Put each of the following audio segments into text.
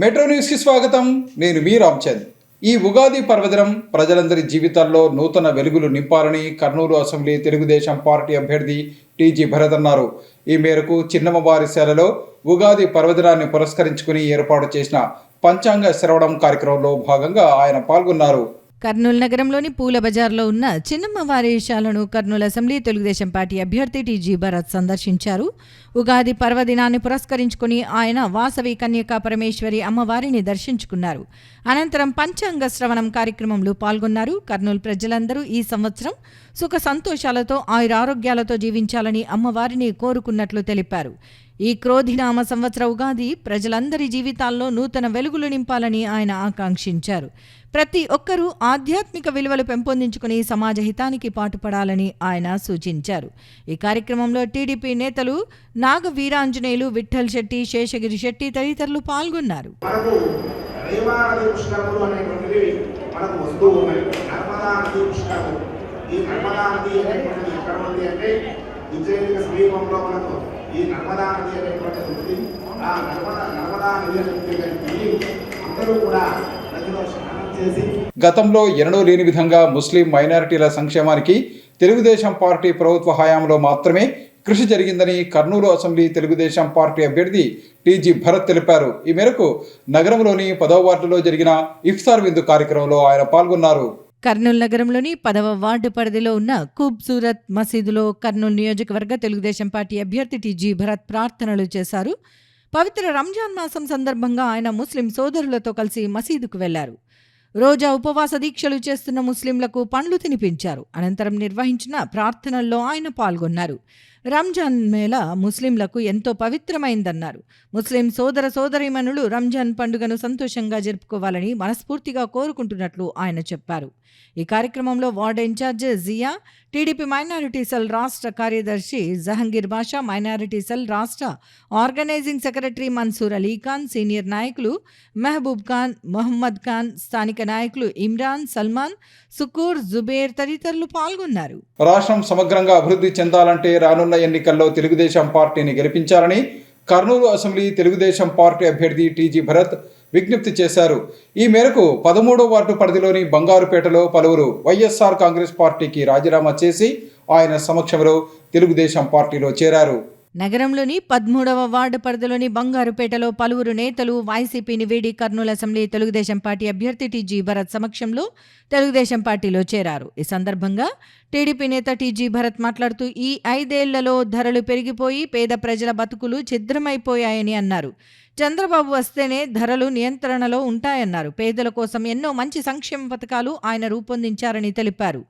Metro న్యూస్కి స్వాగతం. నేను మీ రామ్చంద్. ఈ ఉగాది పర్వదినం ప్రజలందరి జీవితాల్లో నూతన వెలుగులు నింపాలని కర్నూలు అసెంబ్లీ తెలుగుదేశం పార్టీ అభ్యర్థి టీజీ భరత్ అన్నారు. ఈ మేరకు చిన్నమ్మవారి శాలలో ఉగాది పర్వదినాన్ని పురస్కరించుకుని ఏర్పాటు చేసిన పంచాంగ శ్రవణం కార్యక్రమంలో భాగంగా ఆయన పాల్గొన్నారు. కర్నూలు నగరంలోని పూల బజార్లో ఉన్న చిన్నమ్మవారి శాలను కర్నూలు అసెంబ్లీ తెలుగుదేశం పార్టీ అభ్యర్థి టీజీ భరత్ సందర్శించారు. ఉగాది పర్వదినాన్ని పురస్కరించుకుని ఆయన వాసవి కన్యకా పరమేశ్వరి అమ్మవారిని దర్శించుకున్నారు. అనంతరం పంచాంగ శ్రవణం కార్యక్రమంలో పాల్గొన్నారు. కర్నూలు ప్రజలందరూ ఈ సంవత్సరం సుఖ సంతోషాలతో ఆయురారోగ్యాలతో జీవించాలని అమ్మవారిని కోరుకున్నట్లు తెలిపారు. ఈ క్రోధినామ సంవత్సర ఉగాది ప్రజలందరి జీవితాల్లో నూతన వెలుగులు నింపాలని ఆయన ఆకాంక్షించారు. ప్రతి ఒక్కరూ ఆధ్యాత్మిక విలువలు పెంపొందించుకుని సమాజ హితానికి పాటుపడాలని ఆయన సూచించారు. ఈ కార్యక్రమంలో టీడీపీ నేతలు నాగ వీరాంజనేయులు, విఠల్ శెట్టి, శేషగిరి శెట్టి తదితరులు పాల్గొన్నారు. ఈ నర్మదా నది అనేటువంటిది ఉంది. ఆ నర్మదా నది అనేటువంటి అందరూ కూడా నదిలో స్నానం చేసి గతంలో ఎన్నడూ లేని విధంగా ముస్లిం మైనారిటీల సంక్షేమానికి తెలుగుదేశం పార్టీ ప్రభుత్వ హయాంలో మాత్రమే కృషి జరిగిందని కర్నూలు అసెంబ్లీ తెలుగుదేశం పార్టీ అభ్యర్థి టీజీ భరత్ తెలిపారు. ఈ మేరకు నగరంలోని 10వ వార్డులో జరిగిన ఇఫ్తార్ విందు కార్యక్రమంలో ఆయన పాల్గొన్నారు. కర్నూలు నగరంలోని 10వ వార్డు పరిధిలో ఉన్న ఖూబ్సూరత్ మసీదులో కర్నూలు నియోజకవర్గ తెలుగుదేశం పార్టీ అభ్యర్థి టీజీ భరత్ ప్రార్థనలు చేశారు. పవిత్ర రంజాన్ మాసం సందర్భంగా ఆయన ముస్లిం సోదరులతో కలిసి మసీదుకు వెళ్లారు. రోజా ఉపవాస దీక్షలు చేస్తున్న ముస్లింలకు పండ్లు తినిపించారు. అనంతరం నిర్వహించిన ప్రార్థనల్లో ఆయన పాల్గొన్నారు. రంజాన్ మేళ ముస్లింలకు ఎంతో పవిత్రమైందన్నారు. ముస్లిం సోదర సోదరీమణులు రంజాన్ పండుగను సంతోషంగా జరుపుకోవాలని మనస్ఫూర్తిగా కోరుకుంటున్నట్లు ఆయన చెప్పారు. ఈ కార్యక్రమంలో ward incharge Zia, TDP minority cell రాష్ట్ర కార్యదర్శి జహంగీర్ బాషా, మైనారిటీ సెల్ రాష్ట్ర organising secretary Mansoor Ali Khan, senior నాయకులు మెహబూబ్ ఖాన్, మొహమ్మద్ ఖాన్, స్థానిక నాయకులు ఇమ్రాన్, సల్మాన్, సుకూర్, జుబేర్ తదితరులు పాల్గొన్నారు. రాష్ట్రం సమగ్రంగా అభివృద్ధి చెందాలంటే రానున్న ఎన్నికల్లో తెలుగుదేశం పార్టీని గెలిపించాలని కర్నూలు అసెంబ్లీ తెలుగుదేశం పార్టీ అభ్యర్థి టీజీ భరత్ విజ్ఞప్తి చేశారు. ఈ మేరకు 13వ వార్డు పరిధిలోని బంగారుపేటలో పలువురు వైఎస్ఆర్ కాంగ్రెస్ పార్టీకి రాజీనామా చేసి ఆయన సమక్షంలో తెలుగుదేశం పార్టీలో చేరారు. నగరంలోని 13వ వార్డు పరిధిలోని బంగారుపేటలో పలువురు నేతలు వైసీపీని వీడి కర్నూలు అసెంబ్లీ తెలుగుదేశం పార్టీ అభ్యర్థి టీజీ భరత్ సమక్షంలో తెలుగుదేశం పార్టీలో చేరారు. ఈ సందర్భంగా టీడీపీ నేత టీజీ భరత్ మాట్లాడుతూ ఈ 5 ఏళ్లలో ధరలు పెరిగిపోయి పేద ప్రజల బతుకులు ఛిద్రమైపోయాయని అన్నారు. చంద్రబాబు వస్తేనే ధరలు నియంత్రణలో ఉంటాయన్నారు. పేదల కోసం ఎన్నో మంచి సంక్షేమ పథకాలు ఆయన రూపొందించారని తెలిపారు.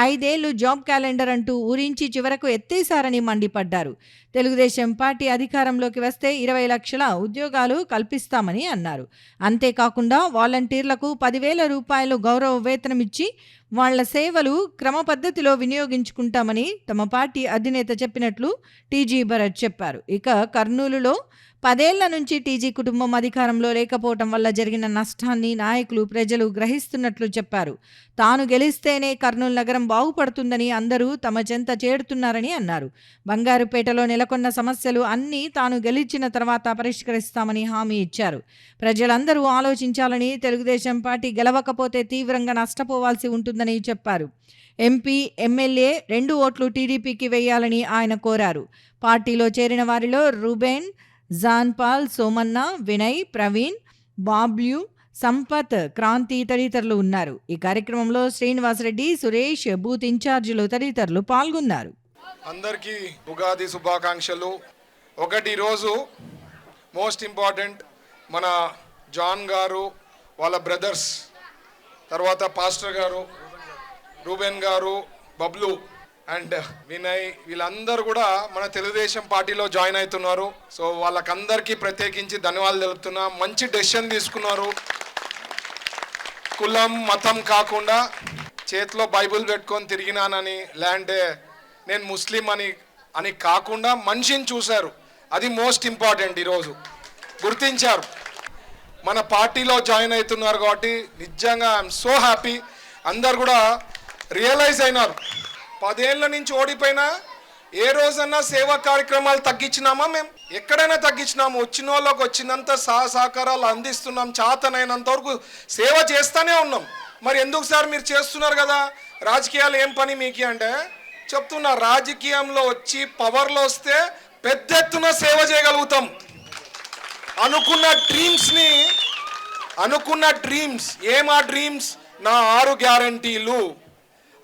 5 ఏళ్లు జాబ్ క్యాలెండర్ అంటూ ఊరించి చివరకు ఎత్తేశారని మండిపడ్డారు. తెలుగుదేశం పార్టీ అధికారంలోకి వస్తే 20 లక్షల ఉద్యోగాలు కల్పిస్తామని అన్నారు. అంతేకాకుండా వాలంటీర్లకు 10,000 రూపాయలు గౌరవ వేతనమిచ్చి వాళ్ల సేవలు క్రమ పద్ధతిలో వినియోగించుకుంటామని తమ పార్టీ అధినేత చెప్పినట్లు టీజీ భరత్ చెప్పారు. ఇక కర్నూలులో 10 ఏళ్ల నుంచి టీజీ కుటుంబం అధికారంలో లేకపోవటం వల్ల జరిగిన నష్టాన్ని నాయకులు, ప్రజలు గ్రహిస్తున్నట్లు చెప్పారు. తాను గెలిస్తేనే కర్నూలు నగరం బాగుపడుతుందని అందరూ తమ చెంత చేరుతున్నారని అన్నారు. బంగారుపేటలో నెలకొన్న సమస్యలు అన్నీ తాను గెలిచిన తర్వాత పరిష్కరిస్తామని హామీ ఇచ్చారు. ప్రజలందరూ ఆలోచించాలని, తెలుగుదేశం పార్టీ గెలవకపోతే తీవ్రంగా నష్టపోవాల్సి ఉంటుందని చెప్పారు. ఎంపీ, ఎమ్మెల్యే 2 ఓట్లు టీడీపీకి వేయాలని ఆయన కోరారు. పార్టీలో చేరిన వారిలో రూబెన్, జాన్పాల్, సోమన్న, వినయ్, ప్రవీణ్, బాబ్ల్యూ, సంపత్, క్రాంతి తదితరులు ఉన్నారు. ఈ కార్యక్రమంలో శ్రీనివాసరెడ్డి, సురేష్, బూత్ ఇన్ఛార్జీలు తదితరులు పాల్గొన్నారు. అందరికీ ఉగాది శుభాకాంక్షలు. ఒకటి రోజు మోస్ట్ ఇంపార్టెంట్, మన జాన్ గారు వాళ్ళ బ్రదర్స్, తర్వాత పాస్టర్ గారు రూబెన్ గారు, బబ్లు అండ్ వినయ్, వీళ్ళందరూ కూడా మన తెలుగుదేశం పార్టీలో జాయిన్ అవుతున్నారు. సో వాళ్ళకందరికీ ప్రత్యేకించి ధన్యవాదాలు తెలుపుతున్నా. మంచి డెసిషన్ తీసుకున్నారు. కులం మతం కాకుండా చేతిలో బైబిల్ పెట్టుకొని తిరిగినానని, లేదంటే నేను ముస్లిం అని కాకుండా మనిషిని చూశారు. అది మోస్ట్ ఇంపార్టెంట్. ఈరోజు గుర్తించారు, మన పార్టీలో జాయిన్ అవుతున్నారు. కాబట్టి నిజంగా ఐఎమ్ సో హ్యాపీ. అందరు కూడా రియలైజ్ అయినారు. 10 ఏళ్ల నుంచి ఓడిపోయినా ఏ రోజన్నా సేవా కార్యక్రమాలు తగ్గించినామా మేము? ఎక్కడైనా తగ్గించినాము, వచ్చిన వాళ్ళకి వచ్చినంత సహకారాలు అందిస్తున్నాం, చేతనైనంత వరకు సేవ చేస్తూనే ఉన్నాం. మరి ఎందుకు సార్ మీరు చేస్తున్నారు కదా, రాజకీయాలు ఏం పని మీకు అంటే చెప్తున్నా. రాజకీయంలో వచ్చి పవర్లో వస్తే పెద్ద ఎత్తున సేవ చేయగలుగుతాం. అనుకున్న డ్రీమ్స్ ఏమా డ్రీమ్స్, నా 6 గ్యారంటీలు,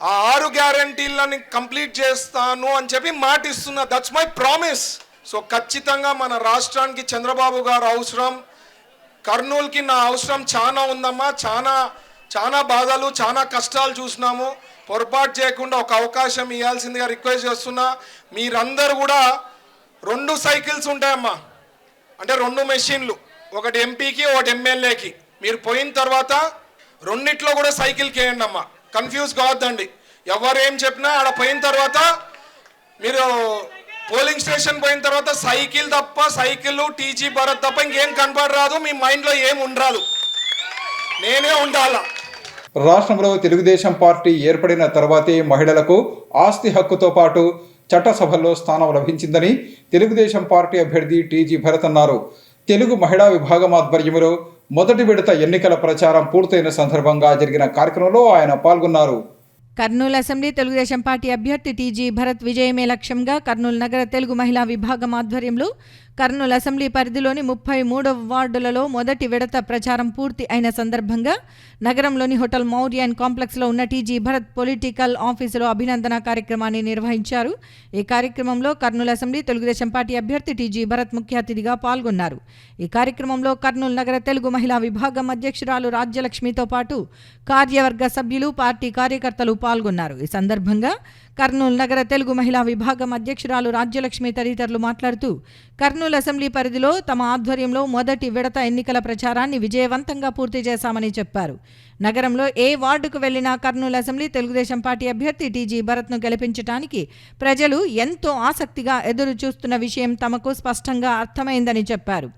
ఆ 6 గ్యారంటీలని కంప్లీట్ చేస్తాను అని చెప్పి మాట ఇస్తున్నా. That's my promise. సో ఖచ్చితంగా మన రాష్ట్రానికి చంద్రబాబు గారు అవసరం, కర్నూలుకి నా అవసరం చాలా ఉందమ్మా. చాలా బాధలు, చాలా కష్టాలు చూసినాము. పొరపాటు చేయకుండా ఒక అవకాశం ఇవ్వాల్సిందిగా రిక్వెస్ట్ చేస్తున్నా. మీరందరూ కూడా 2 సైకిల్స్ ఉంటాయమ్మా, అంటే 2 మెషిన్లు, ఒకటి ఎంపీకి ఒకటి ఎమ్మెల్యేకి. మీరు పోయిన తర్వాత రెండిట్లో కూడా సైకిల్కి వేయండి అమ్మా, కన్ఫ్యూజ్ కావద్దండి. ఎవరేం చెప్పినా ఆడ పోయిన తర్వాత మీరు పోలింగ్ స్టేషన్ పోయిన తర్వాత సైకిల్ టీజీ భరత్ తప్ప ఇంకేం కనపడరాదు. మీ మైండ్లో ఏం ఉండరాదు, నేనే ఉండాలా. రాష్ట్రంలో తెలుగుదేశం పార్టీ ఏర్పడిన తర్వాతే మహిళలకు ఆస్తి హక్కుతో పాటు చట్టసభల్లో స్థానం లభించిందని తెలుగుదేశం పార్టీ అభ్యర్థి టీజీ భరత్ అన్నారు. తెలుగు మహిళా విభాగం ఆధ్వర్యంలో మొదటి విడత ఎన్నికల ప్రచారం పూర్తయిన సందర్భంగా జరిగిన కార్యక్రమంలో ఆయన పాల్గొన్నారు. కర్నూలు అసెంబ్లీ తెలుగుదేశం పార్టీ అభ్యర్థి టీజీ భరత్ విజయమే లక్ష్యంగా కర్నూలు నగర తెలుగు మహిళా విభాగం ఆధ్వర్యంలో కర్నూలు అసెంబ్లీ పరిధిలోని 33వ వార్డులలో మొదటి విడత ప్రచారం పూర్తి అయిన సందర్భంగా నగరంలోని హోటల్ మౌర్య అండ్ కాంప్లెక్స్లో ఉన్న టీజీ భరత్ పొలిటికల్ ఆఫీసులో అభినందన కార్యక్రమాన్ని నిర్వహించారు. ఈ కార్యక్రమంలో కర్నూలు అసెంబ్లీ తెలుగుదేశం పార్టీ అభ్యర్థి టీజీ భరత్ ముఖ్య అతిథిగా పాల్గొన్నారు. ఈ కార్యక్రమంలో కర్నూలు నగర తెలుగు మహిళా విభాగం అధ్యక్షురాలు రాజ్యలక్ష్మితో పాటు కార్యవర్గ సభ్యులు, పార్టీ కార్యకర్తలు పాల్గొన్నారు. ఈ సందర్భంగా కర్నూలు నగర తెలుగు మహిళా విభాగం అధ్యక్షురాలు రాజ్యలక్ష్మి తదితరులు మాట్లాడుతూ కర్నూలు అసెంబ్లీ పరిధిలో తమ ఆధ్వర్యంలో మొదటి విడత ఎన్నికల ప్రచారాన్ని విజయవంతంగా పూర్తి చేశామని చెప్పారు. నగరంలో ఏ వార్డుకు వెళ్లినా కర్నూలు అసెంబ్లీ తెలుగుదేశం పార్టీ అభ్యర్థి టీజీ భరత్ను గెలిపించడానికి ప్రజలు ఎంతో ఆసక్తిగా ఎదురు చూస్తున్న విషయం తమకు స్పష్టంగా అర్థమైందని చెప్పారు.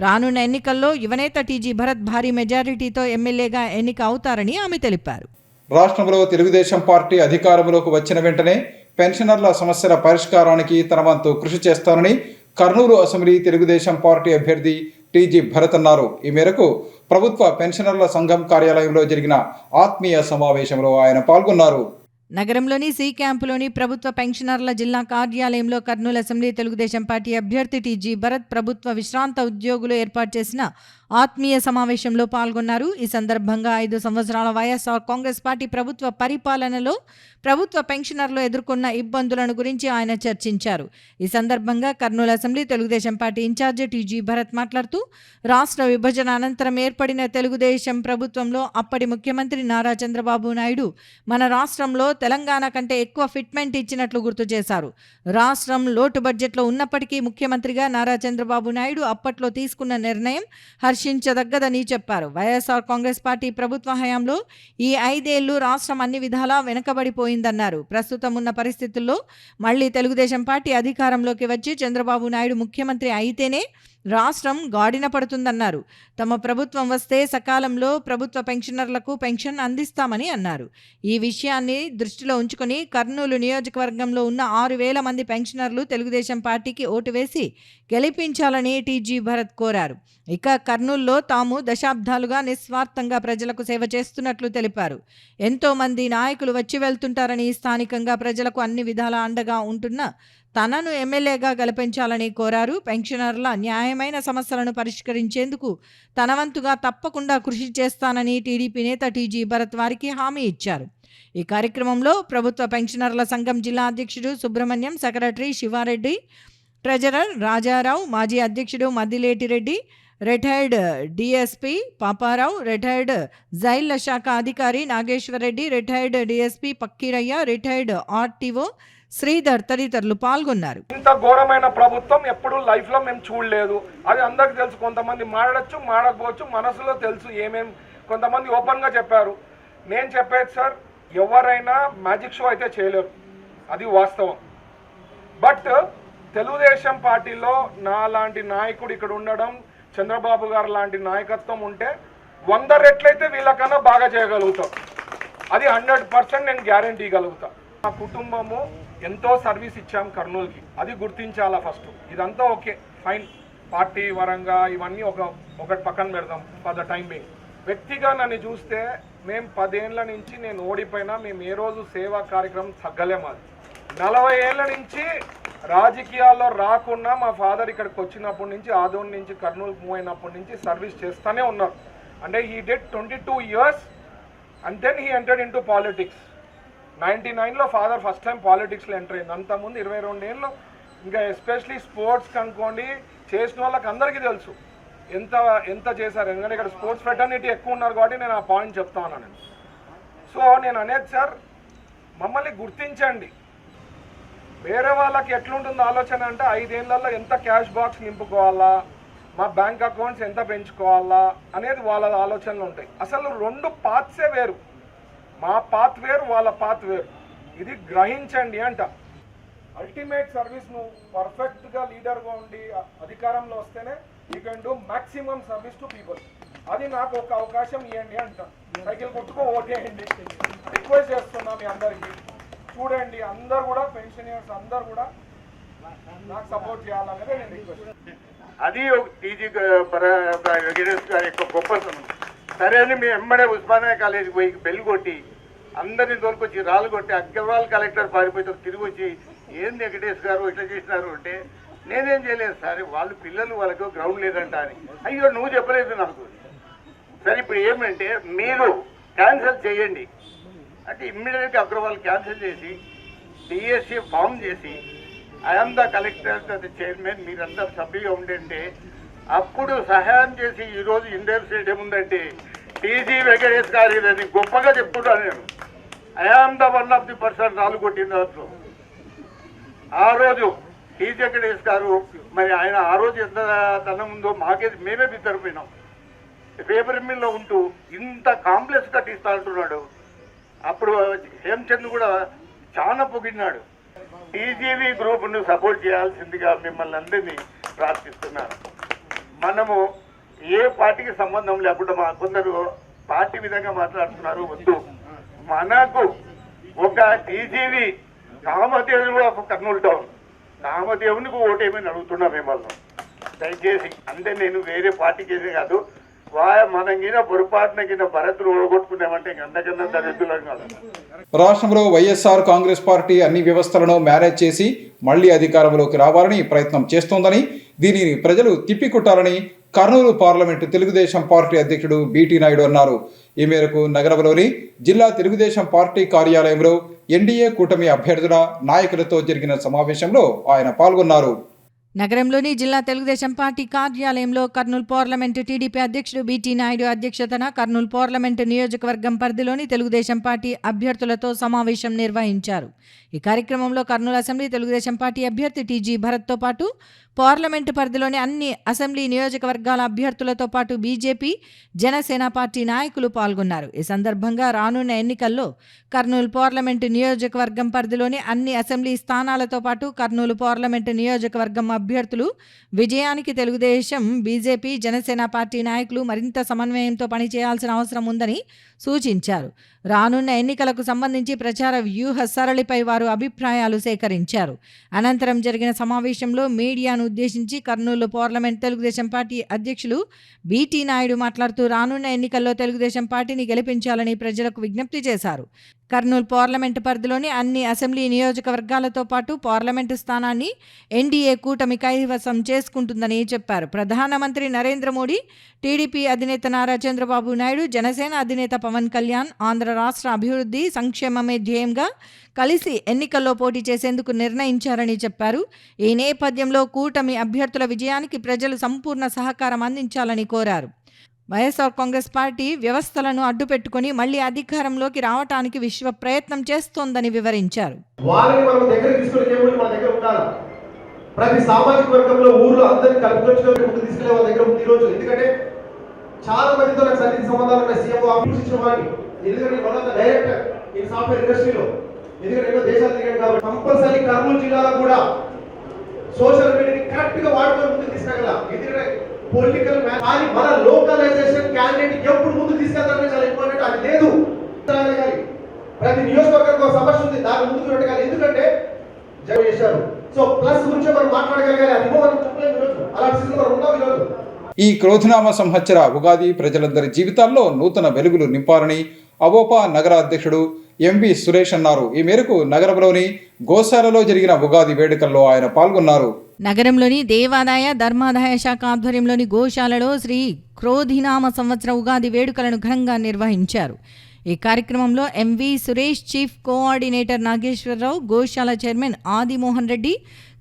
రానున్న ఎన్నికల్లో యువనేత టీజీ భరత్ భారీ మెజారిటీతో ఎమ్మెల్యేగా ఎన్నిక అవుతారని ఆమె తెలిపారు. రాష్ట్రంలో తెలుగుదేశం పార్టీ అధికారంలోకి వచ్చిన వెంటనే పెన్షనర్ల సమస్యల పరిష్కారానికి తన వంతు కృషి చేస్తానని కర్నూలు అసెంబ్లీ తెలుగుదేశం పార్టీ అభ్యర్థి టీజీ భరత్ అన్నారు. ఈ మేరకు ప్రభుత్వ పెన్షనర్ల సంఘం కార్యాలయంలో జరిగిన ఆత్మీయ సమావేశంలో ఆయన పాల్గొన్నారు. నగరంలోని సి క్యాంపులోని ప్రభుత్వ పెన్షనర్ల జిల్లా కార్యాలయంలో కర్నూలు అసెంబ్లీ తెలుగుదేశం పార్టీ అభ్యర్థి టీజీ భరత్ ప్రభుత్వ విశ్రాంత ఉద్యోగులు ఏర్పాటు చేసిన ఆత్మీయ సమావేశంలో పాల్గొన్నారు. ఈ సందర్భంగా 5 సంవత్సరాల వైఎస్ఆర్ కాంగ్రెస్ పార్టీ ప్రభుత్వ పరిపాలనలో ప్రభుత్వ పెన్షనర్లు ఎదుర్కొన్న ఇబ్బందులను గురించి ఆయన చర్చించారు. ఈ సందర్భంగా Kurnool assembly Telugu Desam party incharge TG Bharath మాట్లాడుతూ రాష్ట్ర విభజన అనంతరం ఏర్పడిన తెలుగుదేశం ప్రభుత్వంలో అప్పటి ముఖ్యమంత్రి నారా చంద్రబాబు నాయుడు మన రాష్ట్రంలో తెలంగాణ కంటే ఎక్కువ ఫిట్మెంట్ ఇచ్చినట్లు గుర్తు చేశారు. రాష్ట్రం లోటు బడ్జెట్లో ఉన్నప్పటికీ ముఖ్యమంత్రిగా నారా చంద్రబాబు నాయుడు అప్పట్లో తీసుకున్న నిర్ణయం హర్షించదగ్గదని చెప్పారు. వైఎస్ఆర్ కాంగ్రెస్ పార్టీ ప్రభుత్వ హయాంలో ఈ 5 ఏళ్లు రాష్ట్రం అన్ని విధాలా వెనుకబడిపోయిందన్నారు. ప్రస్తుతం ఉన్న పరిస్థితుల్లో మళ్లీ తెలుగుదేశం పార్టీ అధికారంలోకి వచ్చి చంద్రబాబు నాయుడు ముఖ్యమంత్రి అయితేనే రాష్ట్రం గాడిన పడుతుందన్నారు. తమ ప్రభుత్వం వస్తే సకాలంలో ప్రభుత్వ పెన్షనర్లకు పెన్షన్ అందిస్తామని అన్నారు. ఈ విషయాన్ని దృష్టిలో ఉంచుకొని కర్నూలు నియోజకవర్గంలో ఉన్న 6,000 మంది పెన్షనర్లు తెలుగుదేశం పార్టీకి ఓటు వేసి గెలిపించాలని టీజీ భరత్ కోరారు. ఇక కర్నూలులో తాము దశాబ్దాలుగా నిస్వార్థంగా ప్రజలకు సేవ చేస్తున్నట్లు తెలిపారు. ఎంతో మంది నాయకులు వచ్చి వెళ్తుంటారని, స్థానికంగా ప్రజలకు అన్ని విధాల అండగా ఉంటున్న తనను ఎమ్మెల్యేగా గెలిపించాలని కోరారు. పెన్షనర్ల న్యాయమైన సమస్యలను పరిష్కరించేందుకు తన వంతుగా తప్పకుండా కృషి చేస్తానని టీడీపీ నేత టీజీ భరత్ వారికి హామీ ఇచ్చారు. ఈ కార్యక్రమంలో ప్రభుత్వ పెన్షనర్ల సంఘం జిల్లా అధ్యక్షుడు సుబ్రహ్మణ్యం, సెక్రటరీ శివారెడ్డి, ట్రెజరర్ రాజారావు, మాజీ అధ్యక్షుడు Maddileti Reddy, retired DSP Papa Rao, retired జైళ్ల శాఖ అధికారి Nageswara Reddy, retired DSP Pakkiraiah, retired RTO Sridhar తదితరులు పాల్గొన్నారు. ఇంత ఘోరమైన ప్రభుత్వం ఎప్పుడు లైఫ్ లో మేము చూడలేదు. అది అందరికి తెలుసు. కొంతమంది మాడచ్చు, మాడకపోవచ్చు, మనసులో తెలుసు ఏమేం. కొంతమంది ఓపెన్ గా చెప్పారు. నేను చెప్పేది సార్, ఎవరైనా మ్యాజిక్ షో అయితే చేయలేరు, అది వాస్తవం. బట్ తెలుగుదేశం పార్టీలో నా లాంటి నాయకుడు ఇక్కడ ఉండడం, చంద్రబాబు గారు లాంటి నాయకత్వం ఉంటే 100 రెట్లయితే వీళ్ళకన్నా బాగా చేయగలుగుతాం. అది 100% నేను గ్యారంటీ ఇవ్వగలుగుతా. మా కుటుంబము ఎంతో సర్వీస్ ఇచ్చాం కర్నూలుకి, అది గుర్తించాలా ఫస్ట్. ఇదంతా ఓకే. ఫైన్ పార్టీ పరంగా ఇవన్నీ ఒకటి పక్కన పెడదాం ఫర్ ద టైం బీయింగ్. వ్యక్తిగా నన్ను చూస్తే మేము 10 ఏళ్ళ నుంచి నేను ఓడిపోయినా మేము ఏ రోజు సేవా కార్యక్రమం తగ్గలేము. అది 40 ఏళ్ళ నుంచి రాజకీయాల్లో రాకుండా మా ఫాదర్ ఇక్కడికి వచ్చినప్పటి నుంచి ఆదోన్ నుంచి కర్నూలు మూవ్ అయినప్పటి నుంచి సర్వీస్ చేస్తూనే ఉన్నారు. అంటే he did 22 years and then he entered in to politics. 99లో ఫాదర్ ఫస్ట్ టైం పాలిటిక్స్లో ఎంటర్ అయింది. అంతకుముందు 22 ఏళ్ళు ఇంకా ఎస్పెషలీ స్పోర్ట్స్కి అనుకోండి చేసిన వాళ్ళకి అందరికీ తెలుసు ఎంత చేశారు. ఎందుకంటే ఇక్కడ స్పోర్ట్స్ ఫ్రెటర్నిటీ ఎక్కువ ఉన్నారు కాబట్టి నేను ఆ పాయింట్ చెప్తా ఉన్నాను. సో నేను అనేది సార్, మమ్మల్ని గుర్తించండి. వేరే వాళ్ళకి ఎట్లుంటుందో ఆలోచన అంటే 5 ఏళ్లలో ఎంత క్యాష్ బాక్స్ నింపుకోవాలా, మా బ్యాంక్ అకౌంట్స్ ఎంత పెంచుకోవాలా అనేది వాళ్ళ ఆలోచనలు ఉంటాయి. అసలు 2 పాత్సే వేరు, మా పాత్ వేరు వాళ్ళ పాత్ వేరు. ఇది గ్రహించండి అంట. అల్టిమేట్ సర్వీస్ నువ్వు పర్ఫెక్ట్గా లీడర్గా ఉండి అధికారంలో వస్తేనే you can do maximum service to people. అది నాకు ఒక అవకాశం ఇవ్వండి అంట. సైకిల్ కొట్టుకో ఓటేయండి రిక్వెస్ట్ చేస్తున్నా మీ అందరికీ. చూడండి అందరు కూడా పెన్షనర్స్ అందరు కూడా నాకు సపోర్ట్ చేయాలనేది నేను రిక్వెస్ట్. అది టీజీ వెంకటేష్ గారి యొక్క గొప్పతనం. సరే అని మేము ఎమ్మడే ఉస్మానియా కాలేజీకి పోయి బెల్ కొట్టి అందరినీ తోలుకొచ్చి రాళ్ళు కొట్టి అగ్రవాల్ కలెక్టర్ పారిపోతే తిరిగి వచ్చి ఏం వెంకటేష్ గారు ఇట్లా చేసినారు అంటే నేనేం చేయలేదు సార్, వాళ్ళు పిల్లలు వాళ్ళకు గ్రౌండ్ లేదంట అని. అయ్యో నువ్వు చెప్పలేదు నాకు. సరే ఇప్పుడు ఏమంటే మీరు క్యాన్సిల్ చేయండి అంటే ఇమ్మీడియట్గా అగ్రవాల్ క్యాన్సిల్ చేసి డిఎస్సి ఫామ్ చేసి I'm the collector the chairman మీరంతా సభ్యుగా ఉండంటే అప్పుడు సహాయం చేసి ఈరోజు ఇండియన్ స్టేట్ ఏముందంటే టీజీ వెంకటేష్ గారి అని గొప్పగా చెప్తున్నాను నేను. I am the one of the person రాళ్ళు కొట్టిన దాంట్లో. ఆ రోజు టీజీ వెంకటేష్ గారు మరి ఆయన ఆ రోజు ఎంత ధనం ఉందో మేమే బిద్దరిపోయినాం. పేపర్ మిల్లో ఉంటూ ఇంత కాంప్లెక్స్ కట్టిస్తా అంటున్నాడు. అప్పుడు హేమచంద్ కూడా చాలా పొగిడినాడు. టీజీవీ గ్రూప్ను సపోర్ట్ చేయాల్సిందిగా మిమ్మల్ని అందరినీ ప్రార్థిస్తున్నాను. మనము ఏ పార్టీకి సంబంధం లేకుండా కొందరు పార్టీ విధంగా మాట్లాడుతున్నారు. వద్దు, మనకు ఒక టీజీవీ కామదేవుడు ఆఫ్ కర్నూలు టౌన్ కామదేవునికి ఓటేమని అడుగుతున్నా మిమ్మల్ని దయచేసి. అంటే నేను వేరే పార్టీకి కాదు, మనం కింద పొరపాటున కింద భరతులు ఓడగొట్టుకున్నామంటే అంతకన్నా దరిద్రులం కాదు. రాష్ట్రంలో వైఎస్ఆర్ కాంగ్రెస్ పార్టీ అన్ని వ్యవస్థలను మేనేజ్ చేసి మళ్లీ అధికారంలోకి రావాలని ప్రయత్నం చేస్తోందని, దీనిని ప్రజలు తిప్పికొట్టాలని కర్నూలు పార్లమెంటు తెలుగుదేశం పార్టీ అధ్యక్షుడు బీటీ నాయుడు అన్నారు. ఈ మేరకు నగరంలోని జిల్లా తెలుగుదేశం పార్టీ కార్యాలయంలో ఎన్డీఏ కూటమి అభ్యర్థుల నాయకులతో జరిగిన సమావేశంలో ఆయన పాల్గొన్నారు. నగరంలోని జిల్లా తెలుగుదేశం పార్టీ కార్యాలయంలో కర్నూలు పార్లమెంటు టీడీపీ అధ్యక్షుడు బీటీ నాయుడు అధ్యక్షతన కర్నూలు పార్లమెంటు నియోజకవర్గం పరిధిలోని తెలుగుదేశం పార్టీ అభ్యర్థులతో సమావేశం నిర్వహించారు. ఈ కార్యక్రమంలో కర్నూలు అసెంబ్లీ తెలుగుదేశం పార్టీ అభ్యర్థి టీజీ భరత్తో పాటు పార్లమెంటు పరిధిలోని అన్ని అసెంబ్లీ నియోజకవర్గాల అభ్యర్థులతో పాటు బీజేపీ, జనసేన పార్టీ నాయకులు పాల్గొన్నారు. ఈ సందర్భంగా రానున్న ఎన్నికల్లో కర్నూలు పార్లమెంటు నియోజకవర్గం పరిధిలోని అన్ని అసెంబ్లీ స్థానాలతో పాటు కర్నూలు పార్లమెంటు నియోజకవర్గం అభ్యర్థులు విజయానికి తెలుగుదేశం, బీజేపీ, జనసేన పార్టీ నాయకులు మరింత సమన్వయంతో పనిచేయాల్సిన అవసరం ఉందని సూచించారు. రానున్న ఎన్నికలకు సంబంధించి ప్రచార వ్యూహ సరళిపై వారు అభిప్రాయాలు సేకరించారు. అనంతరం జరిగిన సమావేశంలో మీడియాను ఉద్దేశించి కర్నూలు పార్లమెంట్ తెలుగుదేశం పార్టీ అధ్యక్షులు బీటీ నాయుడు మాట్లాడుతూ రానున్న ఎన్నికల్లో తెలుగుదేశం పార్టీని గెలిపించాలని ప్రజలకు విజ్ఞప్తి చేశారు. కర్నూలు పార్లమెంటు పరిధిలోని అన్ని అసెంబ్లీ నియోజకవర్గాలతో పాటు పార్లమెంటు స్థానాన్ని ఎన్డీఏ కూటమి కైవసం చేసుకుంటుందని చెప్పారు. ప్రధానమంత్రి నరేంద్ర మోడీ, టీడీపీ అధినేత నారా చంద్రబాబు నాయుడు, జనసేన అధినేత పవన్ కళ్యాణ్ ఆంధ్ర రాష్ట్ర అభివృద్ధి సంక్షేమమే ధ్యేయంగా కలిసి ఎన్నికల్లో పోటీ చేసేందుకు నిర్ణయించారని చెప్పారు. ఈ నేపథ్యంలో కూటమి అభ్యర్థుల విజయానికి ప్రజలు సంపూర్ణ సహకారం అందించాలని కోరారు. వైఎస్ఆర్ కాంగ్రెస్ పార్టీ వ్యవస్థలను అడ్డుపెట్టుకుని మళ్లీ అధికారంలోకి రావడానికి విశ్వ ప్రయత్నం చేస్తోందని వివరించారు. వాళ్ళని మనం దగ్గర తీసుకుని మన దగ్గర ఉండాలి. ప్రతి సామాజిక వర్గంలో ఊర్లో అందరినీ కలుపుకొచ్చుకొని ముందుకు తీసుకెళ్లే వాళ్ళ దగ్గర ఉంది ఈ రోజు. ఎందుకంటే చాలా మందితో నాకు సన్నిహిత సంబంధాలు ఉన్నాయి. సీఎం ఆఫీస్ వాడిని, ఎందుకంటే వన్ ఆఫ్ ద డైరెక్టర్ ఈ సాఫ్ట్వేర్ ఇండస్ట్రీలో, ఎందుకంటే ఎన్నో దేశాలు తిరిగాను కాబట్టి కంపల్సరీ కర్నూలు జిల్లాలో కూడా సోషల్ మీడియాని కరెక్ట్ గా వాడుకొని ముందుకు తీసుకెళ్ళాలి. ఎందుకంటే పొలిటికల్ కానీ మన లోకలైజేషన్ క్యాండిడేట్ ఎప్పుడు ముందు తీసుకెళ్తారనే చాలా ఇంపార్టెంట్. అది లేదు. ప్రతి నియోజకవర్గానికి ఒక సమస్య ఉంది, దాన్ని ముందుకు పెట్టగాలి. ఎందుకంటే జగన్ చేశారు. సో ప్లస్ గురించి మనం మాట్లాడగలగాలి. అది మనం చెప్పలేము ఈరోజు. అలాంటి స్థితిలో మనం ఉన్నాం ఈరోజు. ఈ క్రోధినామ సంవత్సర ఉగాది ప్రజలందరి జీవితాల్లో నూతన వెలుగులు నింపాలని అవోపా నగర అధ్యక్షుడు ఎంవి సురేష్ అన్నారు. ఈ మేరకు నగరంలోని గోశాలలో జరిగిన ఉగాది వేడుకల్లో ఆయన పాల్గొన్నారు. నగరంలోని దేవాదాయ ధర్మాదాయ శాఖ ఆధ్వర్యంలోని గోశాలలో శ్రీ క్రోధినామ సంవత్సర ఉగాది వేడుకలను ఘనంగా నిర్వహించారు. ఈ కార్యక్రమంలో ఎంవి సురేష్, చీఫ్ కోఆర్డినేటర్ నాగేశ్వరరావు, గోశాల చైర్మన్ ఆదిమోహన్ రెడ్డి,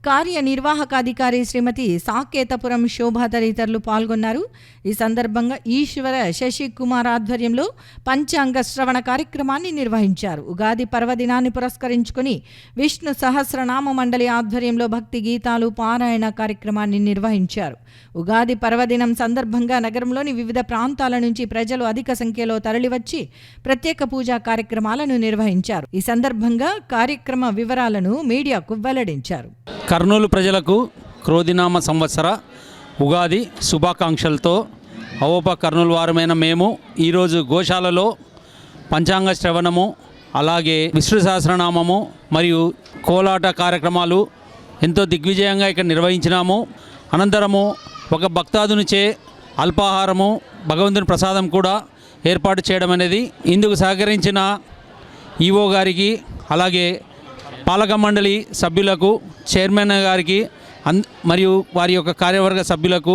కార్యనిర్వాహకాధికారి శ్రీమతి సాకేతపురం శోభ తదితరులు పాల్గొన్నారు. ఈ సందర్భంగా ఈశ్వర శశికుమార్ ఆధ్వర్యంలో పంచాంగ శ్రవణ కార్యక్రమాన్ని నిర్వహించారు. ఉగాది పర్వదినాన్ని పురస్కరించుకుని విష్ణు సహస్రనామ మండలి ఆధ్వర్యంలో భక్తి గీతాలు పారాయణ కార్యక్రమాన్ని నిర్వహించారు. ఉగాది పర్వదినం సందర్భంగా నగరంలోని వివిధ ప్రాంతాల నుంచి ప్రజలు అధిక సంఖ్యలో తరలివచ్చి ప్రత్యేక పూజా కార్యక్రమాలను నిర్వహించారు. ఈ సందర్భంగా కార్యక్రమ వివరాలను మీడియాకు వెల్లడించారు. కర్నూలు ప్రజలకు క్రోధినామ సంవత్సర ఉగాది శుభాకాంక్షలతో అవోపా కర్నూలు వారమైన మేము ఈరోజు గోశాలలో పంచాంగ శ్రవణము, అలాగే విష్ణు సహస్రనామము మరియు కోలాట కార్యక్రమాలు ఎంతో దిగ్విజయంగా ఇక్కడ నిర్వహించినాము. అనంతరము ఒక భక్తాదునిచే అల్పాహారము, భగవంతుని ప్రసాదం కూడా ఏర్పాటు చేయడం అనేది ఇందుకు సహకరించిన ఈవో గారికి, అలాగే పాలక మండలి సభ్యులకు, చైర్మన్ గారికి మరియు వారి యొక్క కార్యవర్గ సభ్యులకు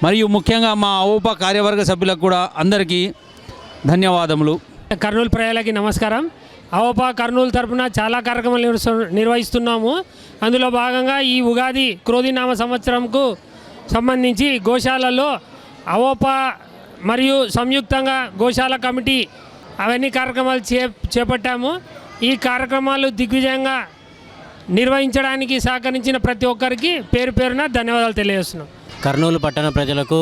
మరియు ముఖ్యంగా మా అవోపా కార్యవర్గ సభ్యులకు కూడా అందరికీ ధన్యవాదములు. కర్నూలు ప్రజలకి నమస్కారం. అవోపా కర్నూలు తరపున చాలా కార్యక్రమాలు నిర్వహిస్తున్నాము. అందులో భాగంగా ఈ ఉగాది క్రోధినామ సంవత్సరంకు సంబంధించి గోశాలలో అవోపా మరియు సంయుక్తంగా గోశాల కమిటీ అవన్నీ కార్యక్రమాలు చేపట్టాము. ఈ కార్యక్రమాలు దిగ్విజయంగా నిర్వహించడానికి సహకరించిన ప్రతి ఒక్కరికి పేరు పేరున ధన్యవాదాలు తెలియజేస్తున్నాం. కర్నూలు పట్టణ ప్రజలకు,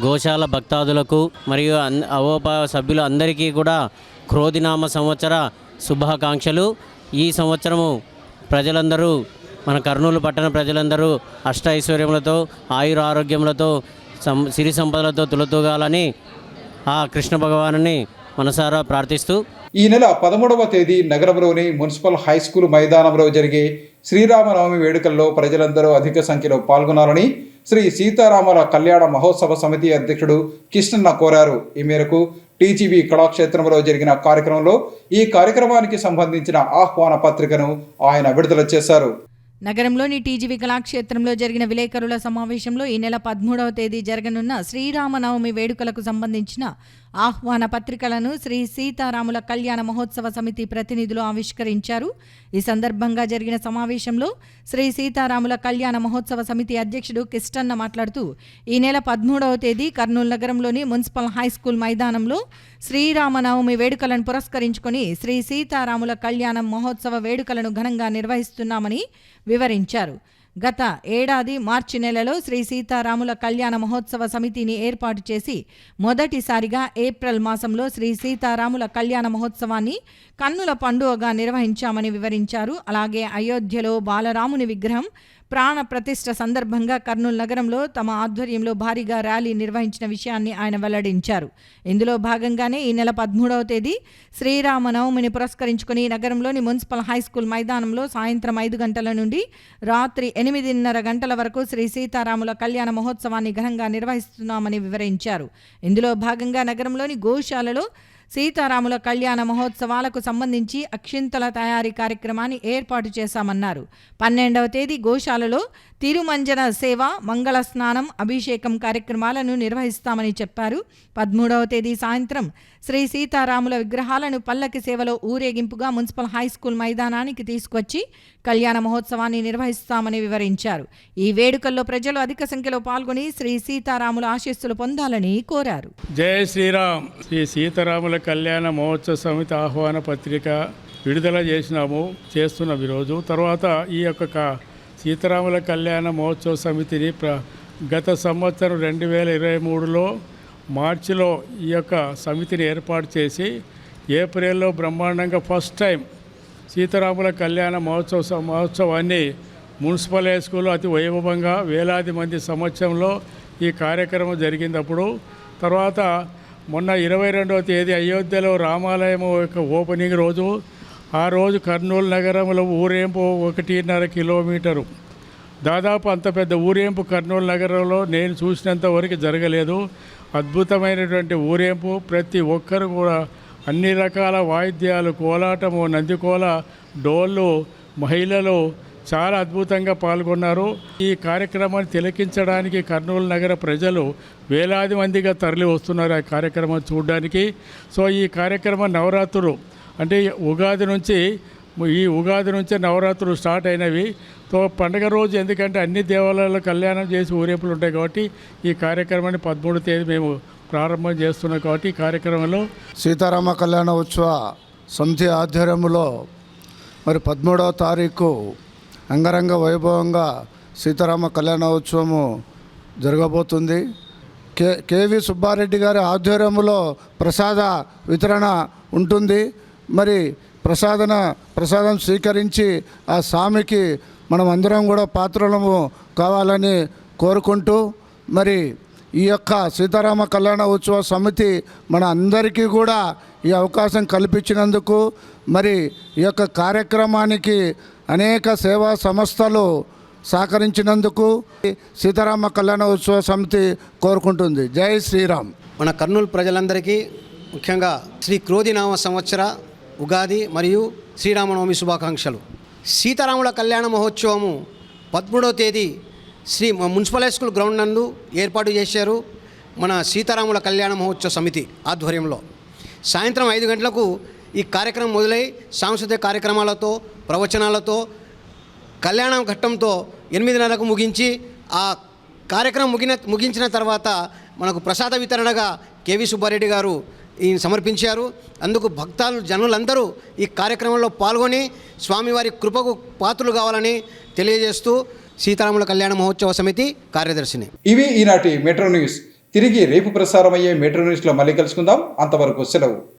గోశాల భక్తాదులకు మరియు అవోపా సభ్యులు అందరికీ కూడా క్రోధినామ సంవత్సర శుభాకాంక్షలు. ఈ సంవత్సరము ప్రజలందరూ, మన కర్నూలు పట్టణ ప్రజలందరూ అష్టైశ్వర్యములతో, ఆయుర ఆరోగ్యములతో, సిరి సంపదలతో తులతూగాలని ఆ కృష్ణ భగవానుని మనసారా ప్రార్థిస్తూ ఈ నెల 13వ తేదీ నగరంలోని మున్సిపల్ హై స్కూల్ మైదానంలో జరిగే శ్రీరామనవమి వేడుకల్లో ప్రజలందరూ అధిక సంఖ్యలో పాల్గొనాలని శ్రీ సీతారాముల కళ్యాణ మహోత్సవ సమితి అధ్యక్షుడు కృష్ణన్న కోరారు. ఈ మేరకు టీజీవీ కళాక్షేత్రంలో జరిగిన కార్యక్రమంలో ఈ కార్యక్రమానికి సంబంధించిన ఆహ్వాన పత్రికను ఆయన విడుదల చేశారు. నగరంలోని టీజీవీ కళాక్షేత్రంలో జరిగిన విలేకరుల సమావేశంలో ఈ నెల 13వ తేదీ జరగనున్న శ్రీరామనవమి వేడుకలకు సంబంధించిన ఆహ్వాన పత్రికలను శ్రీ సీతారాముల కళ్యాణ మహోత్సవ సమితి ప్రతినిధులు ఆవిష్కరించారు. ఈ సందర్భంగా జరిగిన సమావేశంలో శ్రీ సీతారాముల కళ్యాణ మహోత్సవ సమితి అధ్యక్షుడు కిష్టన్న మాట్లాడుతూ ఈ నెల 13వ తేదీ కర్నూలు నగరంలోని మున్సిపల్ హై స్కూల్ మైదానంలో శ్రీరామనవమి వేడుకలను పురస్కరించుకొని శ్రీ సీతారాముల కళ్యాణ మహోత్సవ వేడుకలను ఘనంగా నిర్వహిస్తున్నామని వివరించారు. గత ఏడాది మార్చి నెలలో శ్రీ సీతారాముల కళ్యాణ మహోత్సవ సమితిని ఏర్పాటు చేసి మొదటిసారిగా ఏప్రిల్ మాసంలో శ్రీ సీతారాముల కళ్యాణ మహోత్సవాన్ని కన్నుల పండుగగా నిర్వహించామని వివరించారు. అలాగే అయోధ్యలో బాలరాముని విగ్రహం ప్రాణ ప్రతిష్ఠ సందర్భంగా కర్నూలు నగరంలో తమ ఆధ్వర్యంలో భారీగా ర్యాలీ నిర్వహించిన విషయాన్ని ఆయన వెల్లడించారు. ఇందులో భాగంగానే ఈ నెల 13వ తేదీ శ్రీరామనవమిని పురస్కరించుకుని నగరంలోని మున్సిపల్ హై స్కూల్ మైదానంలో సాయంత్రం 5 గంటల నుండి రాత్రి 8:30 గంటల వరకు శ్రీ సీతారాముల కళ్యాణ మహోత్సవాన్ని ఘనంగా నిర్వహిస్తున్నామని వివరించారు. ఇందులో భాగంగా నగరంలోని గోశాలలో సీతారాముల కళ్యాణ మహోత్సవాలకు సంబంధించి అక్షింతల తయారీ కార్యక్రమాన్ని ఏర్పాటు చేశామన్నారు. 12వ తేదీ గోశాలలో తిరుమంజన సేవ, మంగళ స్నానం, అభిషేకం కార్యక్రమాలను నిర్వహిస్తామని చెప్పారు. 13వ తేదీ సాయంత్రం శ్రీ సీతారాముల విగ్రహాలను పల్లకి సేవలో ఊరేగింపుగా మున్సిపల్ హై స్కూల్ మైదానానికి తీసుకొచ్చి కళ్యాణ మహోత్సవాన్ని నిర్వహిస్తామని వివరించారు. ఈ వేడుకల్లో ప్రజలు అధిక సంఖ్యలో పాల్గొని శ్రీ సీతారాముల ఆశీస్సులు పొందాలని కోరారు. జై శ్రీరామ్. శ్రీ సీతారాముల కళ్యాణ మహోత్సవ సమితి ఆహ్వాన పత్రిక విడుదల చేస్తున్నాం ఈరోజు. తర్వాత ఈ యొక్క సీతారాముల కళ్యాణ మహోత్సవ సమితిని గత సంవత్సరం 2023లో మార్చిలో ఈ యొక్క సమితిని ఏర్పాటు చేసి ఏప్రిల్లో బ్రహ్మాండంగా ఫస్ట్ టైం సీతారాముల కళ్యాణ మహోత్సవాన్ని మున్సిపల్ హై స్కూల్లో అతి వైభవంగా వేలాది మంది సమక్షంలో ఈ కార్యక్రమం జరిగినప్పుడు, తర్వాత మొన్న 22వ తేదీ అయోధ్యలో రామాలయం యొక్క ఓపెనింగ్ రోజు, ఆ రోజు కర్నూలు నగరంలో ఊరేంపు 1.5 కిలోమీటరు దాదాపు అంత పెద్ద ఊరేంపు కర్నూలు నగరంలో నేను చూసినంత వరకు జరగలేదు. అద్భుతమైనటువంటి ఊరేంపు, ప్రతి ఒక్కరు కూడా అన్ని రకాల వాయిద్యాలు, కోలాటము, నందికోల, డోళ్ళు, మహిళలు చాలా అద్భుతంగా పాల్గొన్నారు. ఈ కార్యక్రమాన్ని తిలకించడానికి కర్నూలు నగర ప్రజలు వేలాది మందిగా తరలి వస్తున్నారు ఆ కార్యక్రమం చూడడానికి. సో ఈ కార్యక్రమం నవరాత్రులు అంటే ఈ ఉగాది నుంచే నవరాత్రులు స్టార్ట్ అయినవి. సో పండుగ రోజు ఎందుకంటే అన్ని దేవాలయాల్లో కళ్యాణం చేసి ఊరేపులు ఉంటాయి కాబట్టి ఈ కార్యక్రమాన్ని 13వ తేదీ మేము ప్రారంభం చేస్తున్నాం. కాబట్టి ఈ కార్యక్రమంలో సీతారామ కళ్యాణ ఉత్సవ సమితి ఆధ్వర్యంలో మరి 13వ తారీఖు అంగరంగ వైభవంగా సీతారామ కళ్యాణోత్సవము జరగబోతుంది. కేవి సుబ్బారెడ్డి గారి ఆధ్వర్యంలో ప్రసాద వితరణ ఉంటుంది. మరి ప్రసాదం స్వీకరించి ఆ స్వామికి మనం అందరం కూడా పాత్రలము కావాలని కోరుకుంటూ మరి ఈ యొక్క సీతారామ కళ్యాణ ఉత్సవ సమితి మన అందరికీ కూడా ఈ అవకాశం కల్పించినందుకు, మరి ఈ యొక్క కార్యక్రమానికి అనేక సేవా సంస్థలు సహకరించినందుకు సీతారామ కళ్యాణ ఉత్సవ సమితి కోరుకుంటుంది. జై శ్రీరామ్. మన కర్నూలు ప్రజలందరికీ ముఖ్యంగా శ్రీ క్రోధినామ సంవత్సర ఉగాది మరియు శ్రీరామనవమి శుభాకాంక్షలు. సీతారాముల కళ్యాణ మహోత్సవము 13వ తేదీ Sri municipal high school ground నందు ఏర్పాటు చేశారు మన సీతారాముల కళ్యాణ మహోత్సవ సమితి ఆధ్వర్యంలో. సాయంత్రం 5 గంటలకు ఈ కార్యక్రమం మొదలై సాంస్కృతిక కార్యక్రమాలతో, ప్రవచనాలతో, కళ్యాణ ఘట్టంతో 8:30కు ముగించి ఆ కార్యక్రమం ముగించిన తర్వాత మనకు ప్రసాద వితరణగా కేవి సుబ్బారెడ్డి గారు ఈయన సమర్పించారు. అందుకు జనులందరూ ఈ కార్యక్రమంలో పాల్గొని స్వామివారి కృపకు పాత్రలు కావాలని తెలియజేస్తూ సీతారాముల కళ్యాణ మహోత్సవ సమితి కార్యదర్శిని. ఇవి ఈనాటి మెట్రో న్యూస్. తిరిగి రేపు ప్రసారమయ్యే మెట్రో న్యూస్లో మళ్ళీ కలుసుకుందాం. అంతవరకు సెలవు.